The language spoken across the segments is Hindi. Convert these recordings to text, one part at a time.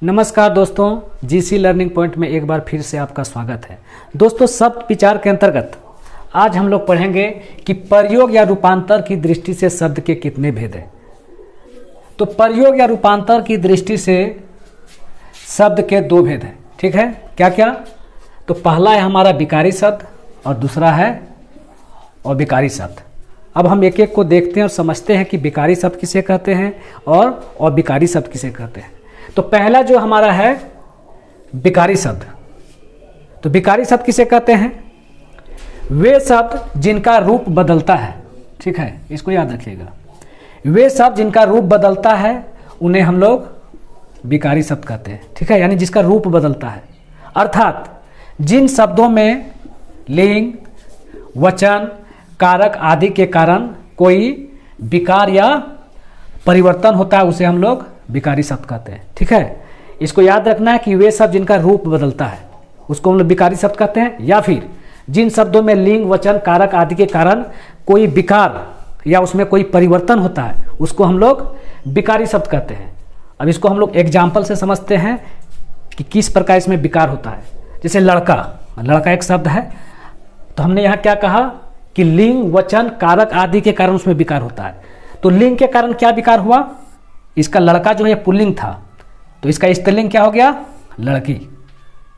नमस्कार दोस्तों, जीसी लर्निंग पॉइंट में एक बार फिर से आपका स्वागत है। दोस्तों, शब्द विचार के अंतर्गत आज हम लोग पढ़ेंगे कि प्रयोग या रूपांतर की दृष्टि से शब्द के कितने भेद हैं। तो प्रयोग या रूपांतर की दृष्टि से शब्द के दो भेद हैं। ठीक है, क्या क्या? तो पहला है हमारा विकारी शब्द और दूसरा है अविकारी शब्द। अब हम एक एक को देखते हैं और समझते हैं कि विकारी शब्द किसे कहते हैं और अविकारी शब्द किसे कहते हैं। तो पहला जो हमारा है विकारी शब्द। तो विकारी शब्द किसे कहते हैं? वे शब्द जिनका रूप बदलता है। ठीक है, इसको याद रखिएगा। वे शब्द जिनका रूप बदलता है उन्हें हम लोग विकारी शब्द कहते हैं। ठीक है, यानी जिसका रूप बदलता है, अर्थात जिन शब्दों में लिंग, वचन, कारक आदि के कारण कोई विकार या परिवर्तन होता है उसे हम लोग विकारी शब्द कहते हैं। ठीक है, इसको याद रखना है कि वे शब्द जिनका रूप बदलता है उसको हम लोग विकारी शब्द कहते हैं, या फिर जिन शब्दों में लिंग, वचन, कारक आदि के कारण कोई विकार या उसमें कोई परिवर्तन होता है उसको हम लोग विकारी शब्द कहते हैं। अब इसको हम लोग एग्जाम्पल से समझते हैं कि किस प्रकार इसमें विकार होता है। जैसे लड़का एक शब्द है, तो हमने यहाँ क्या कहा कि लिंग, वचन, कारक आदि के कारण उसमें विकार होता है। तो लिंग के कारण क्या विकार हुआ? इसका लड़का जो है पुल्लिंग था, तो इसका स्त्रीलिंग क्या हो गया? लड़की।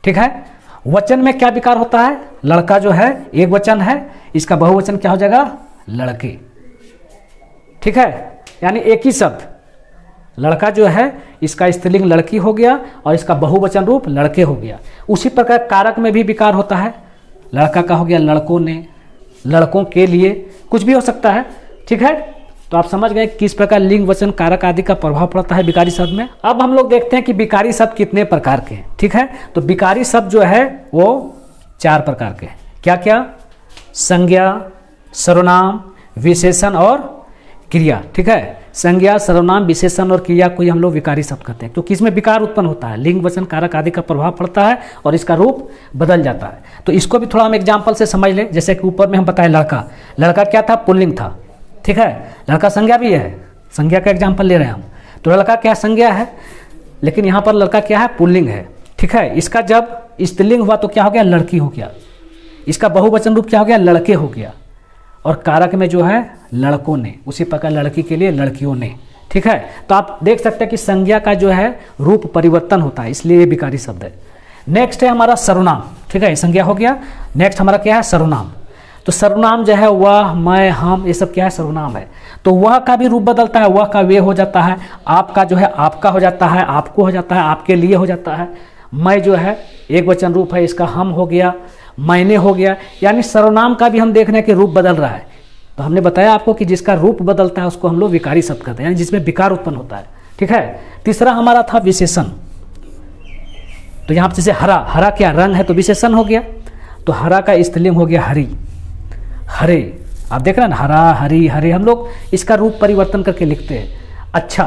ठीक है, वचन में क्या विकार होता है? लड़का जो है एक वचन है, इसका बहुवचन क्या हो जाएगा? लड़के। ठीक है, यानी एक ही शब्द लड़का जो है इसका स्त्रीलिंग लड़की हो गया और इसका बहुवचन रूप लड़के हो गया। उसी प्रकार कारक में भी विकार होता है। लड़का का हो गया लड़कों ने, लड़कों के लिए, कुछ भी हो सकता है। ठीक है, तो आप समझ गए किस प्रकार लिंग, वचन, कारक आदि का प्रभाव पड़ता है विकारी शब्द में। अब हम लोग देखते हैं कि विकारी शब्द कितने प्रकार के हैं। ठीक है, तो विकारी शब्द जो है वो 4 प्रकार के हैं। क्या क्या? संज्ञा, सर्वनाम, विशेषण और क्रिया। ठीक है, संज्ञा, सर्वनाम, विशेषण और क्रिया को ही हम लोग विकारी शब्द कहते हैं, क्योंकि इसमें विकार उत्पन्न होता है, लिंग, वचन, कारक आदि का प्रभाव पड़ता है और इसका रूप बदल जाता है। तो इसको भी थोड़ा हम एग्जाम्पल से समझ लें। जैसे कि ऊपर में हम बताए लड़का क्या था? पुल्लिंग था। ठीक है, लड़का संज्ञा भी है, संज्ञा का एग्जाम्पल ले रहे हैं हम। तो लड़का क्या संज्ञा है, लेकिन यहाँ पर लड़का क्या है? पुल्लिंग है। ठीक है, इसका जब स्त्रीलिंग हुआ तो क्या हो गया? लड़की हो गया। इसका बहुवचन रूप क्या हो गया? लड़के हो गया। और कारक में जो है लड़कों ने, उसी प्रकार लड़की के लिए लड़कियों ने। ठीक है, तो आप देख सकते हैं कि संज्ञा का जो है रूप परिवर्तन होता है, इसलिए ये विकारी शब्द है। नेक्स्ट है हमारा सर्वनाम। ठीक है, संज्ञा हो गया। नेक्स्ट हमारा क्या है? सर्वनाम। तो सर्वनाम जो है वह, मैं, हम, ये सब क्या है? सर्वनाम है। तो वह का भी रूप बदलता है, वह का वे हो जाता है, आपका जो है आपका हो जाता है, आपको हो जाता है, आपके लिए हो जाता है। मैं जो है एक वचन रूप है, इसका हम हो गया, मैंने हो गया। यानी सर्वनाम का भी हम देख रहे हैं कि रूप बदल रहा है। तो हमने बताया आपको कि जिसका रूप बदलता है उसको हम लोग विकारी शब्द कहते हैं, यानी जिसमें विकार उत्पन्न होता है। ठीक है, तीसरा हमारा था विशेषण। तो यहाँ पर जैसे हरा क्या रंग है, तो विशेषण हो गया। तो हरा का स्त्रीलिंग हो गया हरी, हरे। आप देख रहे हैं ना, हरा, हरी, हरे। हम लोग इसका रूप परिवर्तन करके लिखते हैं। अच्छा,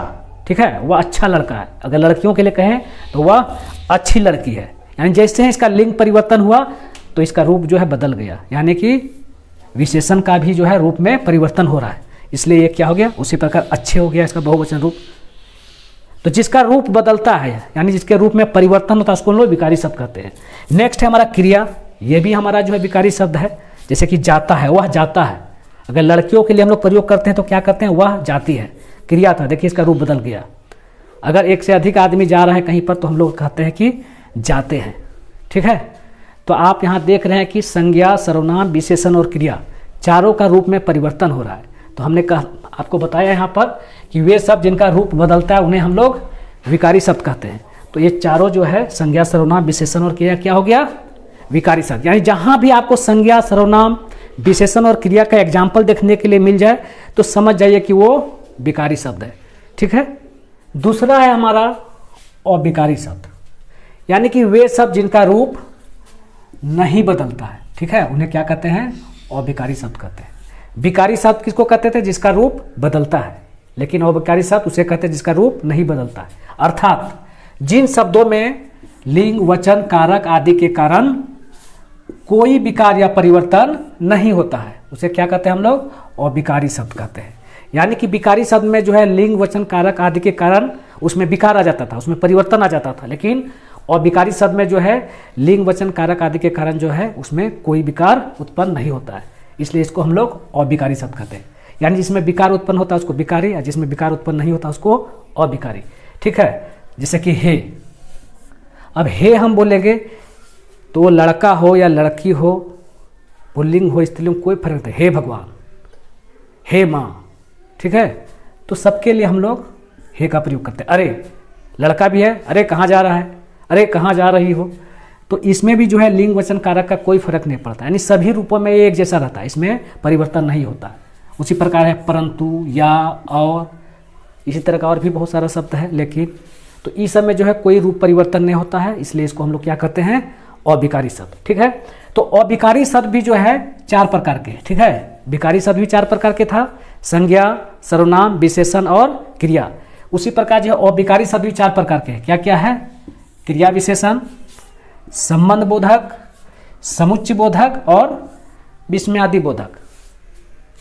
ठीक है, वह अच्छा लड़का है। अगर लड़कियों के लिए कहें तो वह अच्छी लड़की है। यानी जैसे ही इसका लिंग परिवर्तन हुआ तो इसका रूप जो है बदल गया, यानी कि विशेषण का भी जो है रूप में परिवर्तन हो रहा है, इसलिए ये क्या हो गया? उसी प्रकार अच्छे हो गया इसका बहुवचन रूप। तो जिसका रूप बदलता है, यानी जिसके रूप में परिवर्तन होता है उसको हम लोग विकारी शब्द कहते हैं। नेक्स्ट है हमारा क्रिया। ये भी हमारा जो है विकारी शब्द है। जैसे कि जाता है, वह जाता है। अगर लड़कियों के लिए हम लोग प्रयोग करते हैं तो क्या करते हैं? वह जाती है। क्रिया था, देखिए इसका रूप बदल गया। अगर एक से अधिक आदमी जा रहा है कहीं पर तो हम लोग कहते हैं कि जाते हैं। ठीक है, तो आप यहाँ देख रहे हैं कि संज्ञा, सर्वनाम, विशेषण और क्रिया चारों का रूप में परिवर्तन हो रहा है। तो हमने आपको बताया यहाँ पर कि वे शब्द जिनका रूप बदलता है उन्हें हम लोग विकारी शब्द कहते हैं। तो ये चारों जो है संज्ञा, सर्वनाम, विशेषण और क्रिया क्या हो गया? विकारी शब्द। यानी जहाँ भी आपको संज्ञा, सर्वनाम, विशेषण और क्रिया का एग्जाम्पल देखने के लिए मिल जाए तो समझ जाइए कि वो विकारी शब्द है। ठीक है, दूसरा है हमारा अविकारी शब्द, यानी कि वे शब्द जिनका रूप नहीं बदलता है। ठीक है, उन्हें क्या कहते हैं? अविकारी शब्द कहते हैं। विकारी शब्द किसको कहते थे? जिसका रूप बदलता है, लेकिन अविकारी शब्द उसे कहते हैं जिसका रूप नहीं बदलता है। अर्थात जिन शब्दों में लिंग, वचन, कारक आदि के कारण कोई विकार या परिवर्तन नहीं होता है उसे क्या कहते हैं हम लोग? अविकारी शब्द कहते हैं। यानी कि विकारी शब्द में जो है लिंग, वचन, कारक आदि के कारण उसमें विकार आ जाता था, उसमें परिवर्तन आ जाता था। लेकिन अविकारी शब्द में जो है लिंग वचन कारक आदि के कारण जो है उसमें कोई विकार उत्पन्न नहीं होता है, इसलिए इसको हम लोग अविकारी शब्द कहते हैं। यानी जिसमें विकार उत्पन्न होता है उसको विकारी, और जिसमें विकार उत्पन्न नहीं होता उसको अविकारी। ठीक है, जैसे कि हे। अब हे हम बोलेंगे तो लड़का हो या लड़की हो, पुल्लिंग हो स्त्रीलिंग कोई फर्क नहीं। हे भगवान, हे माँ, ठीक है, तो सबके लिए हम लोग हे का प्रयोग करते हैं। अरे लड़का भी है, अरे कहाँ जा रहा है, अरे कहाँ जा रही हो, तो इसमें भी जो है लिंग वचन कारक का कोई फर्क नहीं पड़ता, यानी सभी रूपों में एक जैसा रहता है, इसमें परिवर्तन नहीं होता। उसी प्रकार है परंतु, या, और, इसी तरह का और भी बहुत सारा शब्द है, लेकिन तो इस सब में जो है कोई रूप परिवर्तन नहीं होता है, इसलिए इसको हम लोग क्या कहते हैं, अविकारी शब्द। ठीक है, तो अविकारी शब्द भी जो है 4 प्रकार के, ठीक है, विकारी शब्द भी 4 प्रकार के था, संज्ञा, सर्वनाम, विशेषण और क्रिया। उसी प्रकार जो है अविकारी शब्द भी 4 प्रकार के, क्या क्या है, क्रिया विशेषण, संबंध बोधक, समुच्चय बोधक और विस्मयादि बोधक,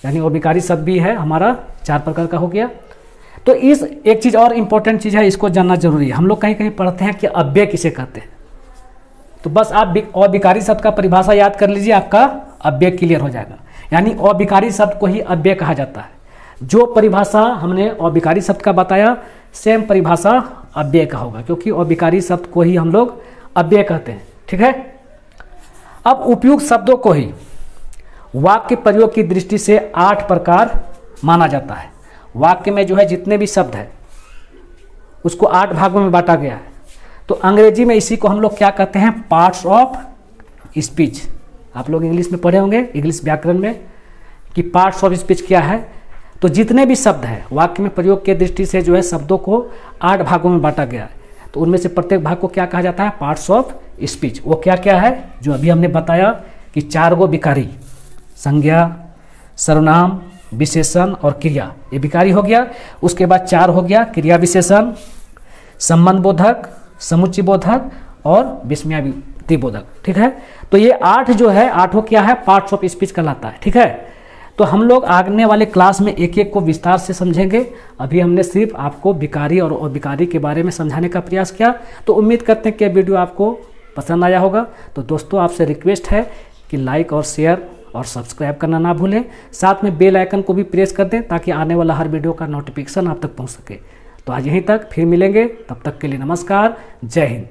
यानी अविकारी शब्द भी है हमारा 4 प्रकार का हो गया। तो इस एक चीज़ और इम्पोर्टेंट चीज़ है, इसको जानना जरूरी है। हम लोग कहीं कहीं पढ़ते हैं कि अव्यय किसे कहते हैं, तो बस आप अविकारी शब्द का परिभाषा याद कर लीजिए, आपका अव्यय क्लियर हो जाएगा। यानी अविकारी शब्द को ही अव्यय कहा जाता है। जो परिभाषा हमने अविकारी शब्द का बताया, सेम परिभाषा अव्यय का होगा, क्योंकि अविकारी शब्द को ही हम लोग अव्यय कहते हैं। ठीक है, अब उपयुक्त शब्दों को ही वाक्य प्रयोग की दृष्टि से 8 प्रकार माना जाता है। वाक्य में जो है जितने भी शब्द है उसको 8 भागों में बांटा गया है। तो अंग्रेजी में इसी को हम लोग क्या कहते हैं, पार्ट्स ऑफ स्पीच। आप लोग इंग्लिश में पढ़े होंगे, इंग्लिश व्याकरण में, कि पार्ट्स ऑफ स्पीच क्या है। तो जितने भी शब्द है वाक्य में प्रयोग के दृष्टि से जो है शब्दों को 8 भागों में बांटा गया है। तो उनमें से प्रत्येक भाग को क्या कहा जाता है, पार्ट्स ऑफ स्पीच। वो क्या क्या है, जो अभी हमने बताया कि 4 गो विकारी, संज्ञा, सर्वनाम, विशेषण और क्रिया, ये विकारी हो गया। उसके बाद 4 हो गया क्रिया विशेषण, संबंध बोधक, समुच्चय बोधक और विस्मयादि बोधक। ठीक है, तो ये 8 जो है, 8 क्या है, पार्ट्स ऑफ स्पीच कहलाता है। ठीक है, तो हम लोग आगने वाले क्लास में एक एक को विस्तार से समझेंगे। अभी हमने सिर्फ आपको विकारी और अविकारी के बारे में समझाने का प्रयास किया। तो उम्मीद करते हैं कि वीडियो आपको पसंद आया होगा। तो दोस्तों आपसे रिक्वेस्ट है कि लाइक और शेयर और सब्सक्राइब करना ना भूलें, साथ में बेल आइकन को भी प्रेस कर दें ताकि आने वाला हर वीडियो का नोटिफिकेशन आप तक पहुंच सके। तो आज यहीं तक, फिर मिलेंगे, तब तक के लिए नमस्कार, जय हिंद।